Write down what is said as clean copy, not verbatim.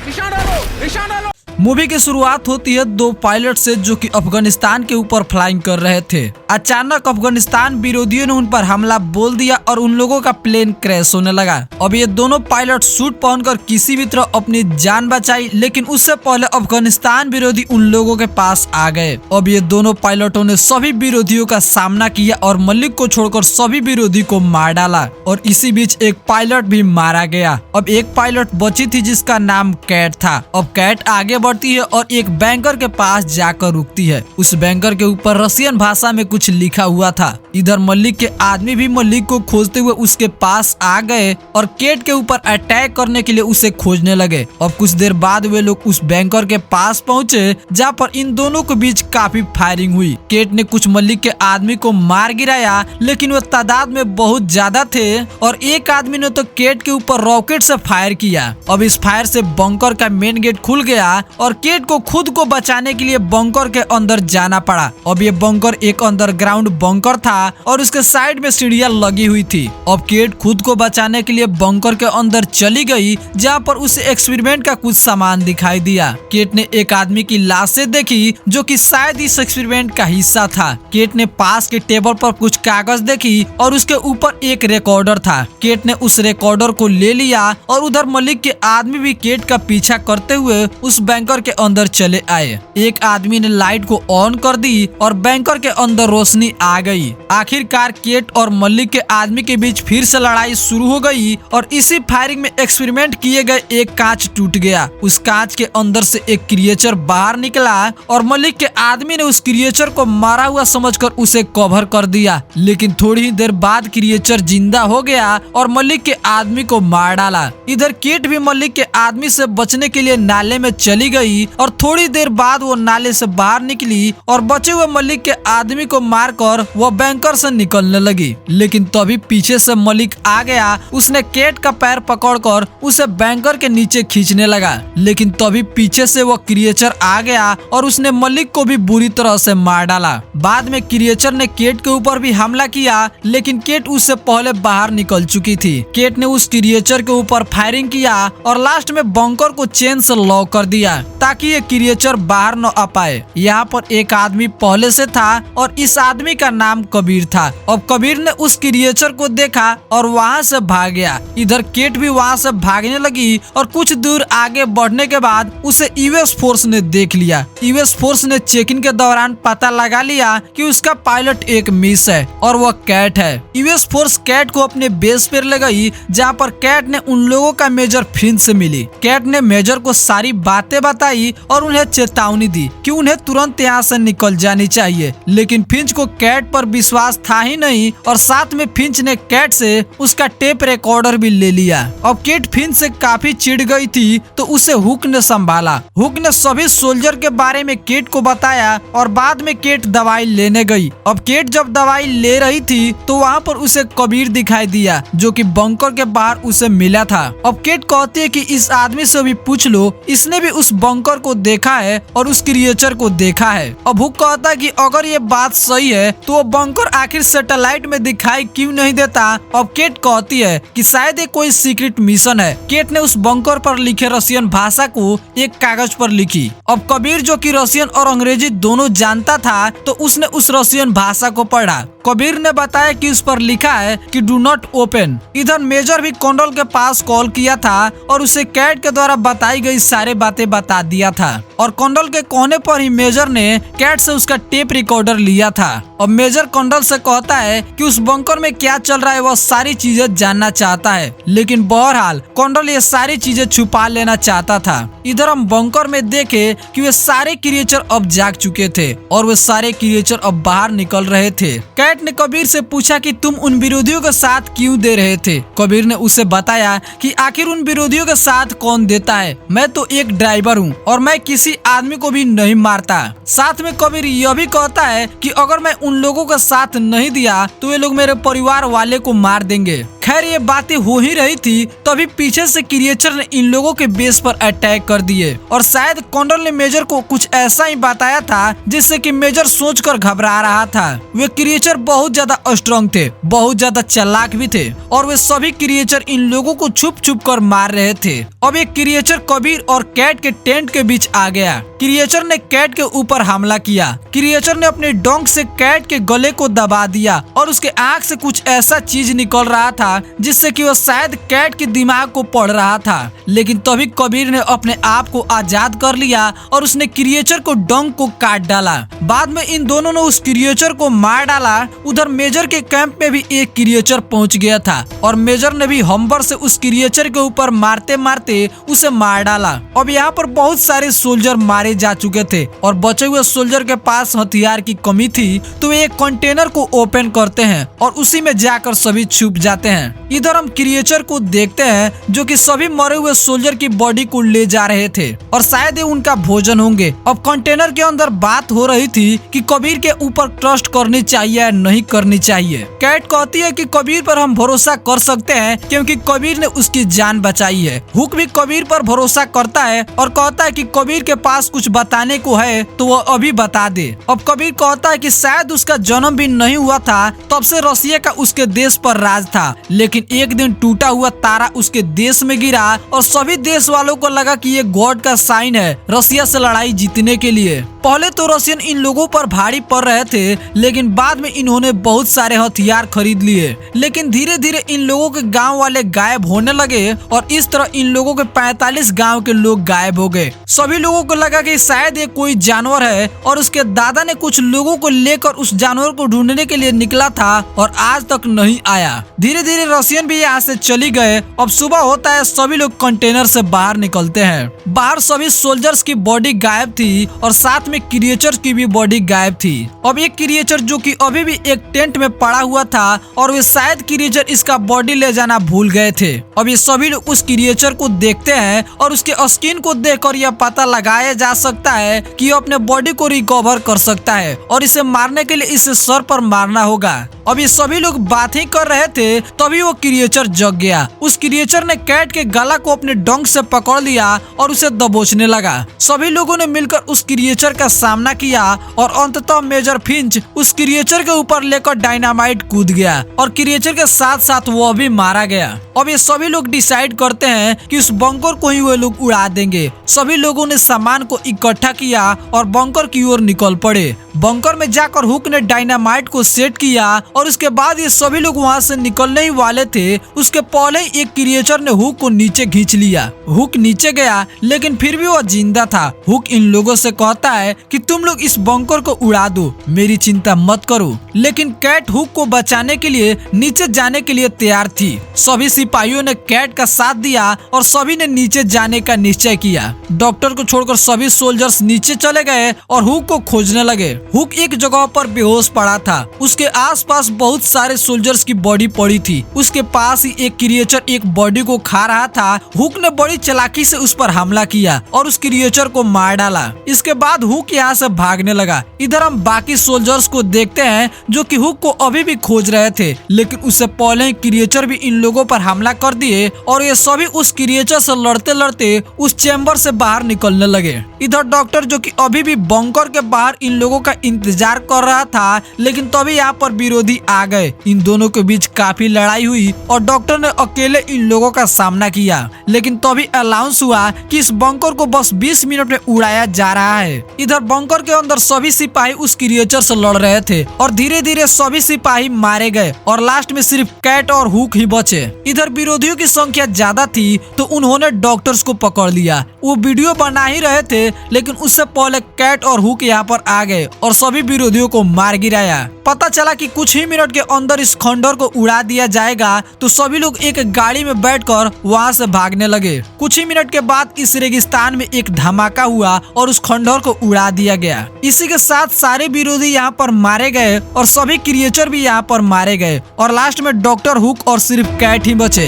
निशान डालो। मूवी की शुरुआत होती है दो पायलट से जो कि अफगानिस्तान के ऊपर फ्लाइंग कर रहे थे। अचानक अफगानिस्तान विरोधियों ने उन पर हमला बोल दिया और उन लोगों का प्लेन क्रैश होने लगा। अब ये दोनों पायलट सूट पहनकर किसी भी तरह अपनी जान बचाई, लेकिन उससे पहले अफगानिस्तान विरोधी उन लोगों के पास आ गए। अब ये दोनों पायलटों ने सभी विरोधियों का सामना किया और मलिक को छोड़कर सभी विरोधी को मार डाला और इसी बीच एक पायलट भी मारा गया। अब एक पायलट बची थी जिसका नाम कैट था। अब कैट आगे बढ़ती है और एक बैंकर के पास जाकर रुकती है। उस बैंकर के ऊपर रसियन भाषा में कुछ लिखा हुआ था। इधर मलिक के आदमी भी मलिक को खोजते हुए उसके पास आ गए और केट के ऊपर अटैक करने के लिए उसे खोजने लगे। अब कुछ देर बाद वे लोग उस बैंकर के पास पहुंचे जहां पर इन दोनों के बीच काफी फायरिंग हुई। केट ने कुछ मलिक के आदमी को मार गिराया, लेकिन वे तादाद में बहुत ज्यादा थे और एक आदमी ने तो केट के ऊपर रॉकेट से फायर किया। अब इस फायर से बंकर का मेन गेट खुल गया और केट को खुद को बचाने के लिए बंकर के अंदर जाना पड़ा। अब ये बंकर एक अंडरग्राउंड बंकर था और उसके साइड में सीढ़ियां लगी हुई थी। अब केट खुद को बचाने के लिए बंकर के अंदर चली गई जहां पर उसे एक्सपेरिमेंट का कुछ सामान दिखाई दिया। केट ने एक आदमी की लाशें देखी जो कि शायद इस एक्सपेरिमेंट का हिस्सा था। केट ने पास के टेबल पर कुछ कागज देखी और उसके ऊपर एक रिकॉर्डर था। केट ने उस रिकॉर्डर को ले लिया और उधर मलिक के आदमी भी केट का पीछा करते हुए उस बैंकर के अंदर चले आए। एक आदमी ने लाइट को ऑन कर दी और बैंकर के अंदर रोशनी आ गई। आखिरकार केट और मलिक के आदमी के बीच फिर से लड़ाई शुरू हो गई और इसी फायरिंग में एक्सपेरिमेंट किए गए एक कांच टूट गया। उस कांच के अंदर से एक क्रिएचर बाहर निकला और मलिक के आदमी ने उस क्रिएचर को मारा हुआ समझकर उसे कवर कर दिया, लेकिन थोड़ी ही देर बाद क्रिएचर जिंदा हो गया और मलिक के आदमी को मार डाला। इधर केट भी मलिक के आदमी से बचने के लिए नाले में चली गई और थोड़ी देर बाद वो नाले से बाहर निकली और बचे हुए मलिक के आदमी को मारकर वो बैंकर से निकलने लगी। लेकिन तभी पीछे से मलिक आ गया। उसने केट का पैर पकड़कर उसे बैंकर के नीचे खींचने लगा, लेकिन तभी पीछे से वो क्रिएचर आ गया और उसने मलिक को भी बुरी तरह से मार डाला। बाद में क्रिएचर ने केट के ऊपर भी हमला किया, लेकिन केट उससे पहले बाहर निकल चुकी थी। केट ने उस क्रिएचर के ऊपर फायरिंग किया और लास्ट में बंकर को चेन से लॉक कर दिया ताकि ये क्रिएचर बाहर न आ पाए। यहाँ पर एक आदमी पहले से था और इस आदमी का नाम कबीर था। अब कबीर ने उस क्रिएचर को देखा और वहाँ से भाग गया। इधर केट भी वहाँ से भागने लगी और कुछ दूर आगे बढ़ने के बाद उसे यूएस फोर्स ने देख लिया। यूएस फोर्स ने चेकिंग के दौरान पता लगा लिया कि उसका पायलट एक मिस है और वह कैट है। यूएस फोर्स कैट को अपने बेस पर ले गई जहाँ पर कैट ने उन लोगों का मेजर फिंच से मिली। कैट ने मेजर को सारी बातें बताई और उन्हें चेतावनी दी कि उन्हें तुरंत यहाँ से निकल जानी चाहिए, लेकिन फिंच को कैट पर विश्वास था ही नहीं और साथ में फिंच ने कैट से उसका टेप रिकॉर्डर भी ले लिया। अब केट फिंच से काफी चिढ़ गई थी तो उसे हुक ने संभाला। हुक ने सभी सोल्जर के बारे में केट को बताया और बाद में केट दवाई लेने गई। अब केट जब दवाई ले रही थी तो वहाँ पर उसे कबीर दिखाई दिया जो कि बंकर के बाहर उसे मिला था। अब केट कहती है कि इस आदमी से भी पूछ लो, इसने भी उस बंकर को देखा है और उस क्रिएचर को देखा है। अब हुक कहता है कि अगर ये बात सही है तो वो बंकर आखिर सैटेलाइट में दिखाई क्यों नहीं देता। अब केट कहती है कि शायद ये कोई सीक्रेट मिशन है। केट ने उस बंकर पर लिखे रसियन भाषा को एक कागज पर लिखी। अब कबीर जो कि रसियन और अंग्रेजी दोनों जानता था तो उसने उस रसियन भाषा को पढ़ा। कबीर ने बताया कि उस पर लिखा है कि डू नॉट ओपन। इधर मेजर भी कर्नल के पास कॉल किया था और उसे कैट के द्वारा बताई गई सारी बातें बता दिया था और कर्नल के कहने पर ही मेजर ने कैट से उसका टेप रिकॉर्डर लिया था। अब मेजर कर्नल से कहता है कि उस बंकर में क्या चल रहा है वह सारी चीजें जानना चाहता है, लेकिन बहरहाल कर्नल ये सारी चीजें छुपा लेना चाहता था। इधर हम बंकर में देखे कि वे सारे क्रिएचर अब जाग चुके थे और वे सारे क्रिएचर अब बाहर निकल रहे थे। कैट ने कबीर से पूछा कि तुम उन विरोधियों के साथ क्यों दे रहे थे। कबीर ने उसे बताया कि आखिर उन विरोधियों के साथ कौन देता है, मैं तो एक ड्राइवर हूँ और मैं किसी आदमी को भी नहीं मारता। साथ में कबीर यह भी कहता है कि अगर मैं उन लोगों का साथ नहीं दिया तो ये लोग मेरे परिवार वाले को मार देंगे। खैर ये बातें हो ही रही थी तभी पीछे से क्रिएचर ने इन लोगों के बेस पर अटैक कर दिए और शायद कॉन्डर ने मेजर को कुछ ऐसा ही बताया था जिससे कि मेजर सोचकर घबरा रहा था। वे क्रिएचर बहुत ज्यादा स्ट्रांग थे, बहुत ज्यादा चालाक भी थे और वे सभी क्रिएचर इन लोगों को छुप छुप कर मार रहे थे। अब एक क्रिएचर कबीर और कैट के टेंट के बीच आ गया। क्रिएचर ने कैट के ऊपर हमला किया। क्रिएचर ने अपने डोंक से कैट के गले को दबा दिया और उसके आंख से कुछ ऐसा चीज निकल रहा था जिससे कि वो शायद कैट के दिमाग को पढ़ रहा था। लेकिन तभी कबीर ने अपने आप को आजाद कर लिया और उसने क्रिएचर को डोंक को काट डाला। बाद में इन दोनों ने उस क्रिएचर को मार डाला। उधर मेजर के कैंप में भी एक क्रिएचर पहुंच गया था और मेजर ने भी हम्बर से उस क्रिएचर के ऊपर मारते मारते उसे मार डाला। अब यहाँ पर बहुत सारे सोल्जर मारे जा चुके थे और बचे हुए सोल्जर के पास हथियार की कमी थी तो वे एक कंटेनर को ओपन करते हैं और उसी में जाकर सभी छुप जाते हैं। इधर हम क्रिएचर को देखते हैं जो कि सभी मरे हुए सोल्जर की बॉडी को ले जा रहे थे और शायद ये उनका भोजन होंगे। अब कंटेनर के अंदर बात हो रही थी कि कबीर के ऊपर ट्रस्ट करनी चाहिए या नहीं करनी चाहिए। कैट कहती है कि कबीर पर हम भरोसा कर सकते हैं क्योंकि कबीर ने उसकी जान बचाई है। हुक भी कबीर पर भरोसा करता है और कहता है कि कबीर के पास कुछ बताने को है तो वो अभी बता दे। अब कबीर कहता है कि शायद उसका जन्म भी नहीं हुआ था तब से रसिया का उसके देश पर राज था, लेकिन एक दिन टूटा हुआ तारा उसके देश में गिरा और सभी देश वालों को लगा कि ये गॉड का साइन है रसिया से लड़ाई जीतने के लिए। पहले तो रशियन इन लोगों पर भारी पड़ रहे थे लेकिन बाद में इन्होंने बहुत सारे हथियार खरीद लिए। लेकिन धीरे धीरे इन लोगों के गांव वाले गायब होने लगे और इस तरह इन लोगों के 45 गांव के लोग गायब हो गए। सभी लोगों को लगा कि शायद ये कोई जानवर है और उसके दादा ने कुछ लोगों को लेकर उस जानवर को ढूंढने के लिए निकला था और आज तक नहीं आया। धीरे धीरे रशियन भी यहाँ से चली गए। अब सुबह होता है, सभी लोग कंटेनर से बाहर निकलते हैं। बाहर सभी सोल्जर्स की बॉडी गायब थी और साथ में क्रिएचर की भी बॉडी गायब थी। अब एक क्रिएचर जो कि अभी भी एक टेंट में पड़ा हुआ था और वे शायद क्रिएचर इसका बॉडी ले जाना भूल गए थे। अब ये सभी लोग उस क्रिएचर को देखते हैं और उसके स्किन को देखकर यह पता लगाया जा सकता है कि ये अपने बॉडी को रिकवर कर सकता है और इसे मारने के लिए इसे सर पर मारना होगा। अब ये सभी लोग बात ही कर रहे थे तभी वो क्रिएचर जग गया। उस क्रिएचर ने कैट के गला को अपने डंक से पकड़ लिया और उसे दबोचने लगा। सभी लोगों ने मिलकर उस क्रिएचर का सामना किया और अंततः मेजर फिंच उस क्रिएचर के ऊपर लेकर डायनामाइट कूद गया और क्रिएचर के साथ साथ वो भी मारा गया। अब ये सभी लोग डिसाइड करते हैं कि उस बंकर को ही वो लोग उड़ा देंगे। सभी लोगों ने सामान को इकट्ठा किया और बंकर की ओर निकल पड़े। बंकर में जाकर हुक ने डायनामाइट को सेट किया और उसके बाद ये सभी लोग वहाँ से निकलने ही वाले थे। उसके पहले ही एक क्रिएचर ने हुक को नीचे खींच लिया। हुक नीचे गया लेकिन फिर भी वो जिंदा था। हुक इन लोगों से कहता है कि तुम लोग इस बंकर को उड़ा दो, मेरी चिंता मत करो। लेकिन कैट हुक को बचाने के लिए नीचे जाने के लिए तैयार थी। सभी सिपाहियों ने कैट का साथ दिया और सभी ने नीचे जाने का निश्चय किया। डॉक्टर को छोड़कर सभी सोल्जर्स नीचे चले गए और हुक को खोजने लगे। हुक एक जगह पर बेहोश पड़ा था। उसके आसपास बहुत सारे सोल्जर्स की बॉडी पड़ी थी। उसके पास ही एक क्रिएचर एक बॉडी को खा रहा था। हुक ने बड़ी चालाकी से उस पर हमला किया और उस क्रिएचर को मार डाला। इसके बाद हुक यहाँ से भागने लगा। इधर हम बाकी सोल्जर्स को देखते हैं जो कि हुक को अभी भी खोज रहे थे, लेकिन उससे पहले क्रिएचर भी इन लोगों पर हमला कर दिए और ये सभी उस क्रिएचर से लड़ते लड़ते उस चैम्बर से बाहर निकलने लगे। इधर डॉक्टर जो कि अभी भी बंकर के बाहर इन लोगों का इंतजार कर रहा था, लेकिन तभी यहाँ पर विरोधी आ गए। इन दोनों के बीच काफी लड़ाई हुई और डॉक्टर ने अकेले इन लोगों का सामना किया। लेकिन तभी अनाउंस हुआ कि इस बंकर को बस 20 मिनट में उड़ाया जा रहा है। इधर बंकर के अंदर सभी सिपाही उस क्रिएचर से लड़ रहे थे और धीरे धीरे सभी सिपाही मारे गए और लास्ट में सिर्फ कैट और हुक ही बचे। इधर विरोधियों की संख्या ज्यादा थी तो उन्होंने डॉक्टर्स को पकड़ लिया। वो वीडियो बना ही रहे थे लेकिन उससे पहले कैट और हुक यहाँ पर आ गए और सभी विरोधियों को मार गिराया। पता चला कि कुछ ही मिनट के अंदर इस खंडर को उड़ा दिया जाएगा तो सभी लोग एक गाड़ी में बैठकर वहाँ से भागने लगे। कुछ ही मिनट के बाद इस रेगिस्तान में एक धमाका हुआ और उस खंडर को उड़ा दिया गया। इसी के साथ सारे विरोधी यहाँ पर मारे गए और सभी क्रिएचर भी यहाँ पर मारे गए और लास्ट में डॉक्टर हुक और सिर्फ कैट ही बचे।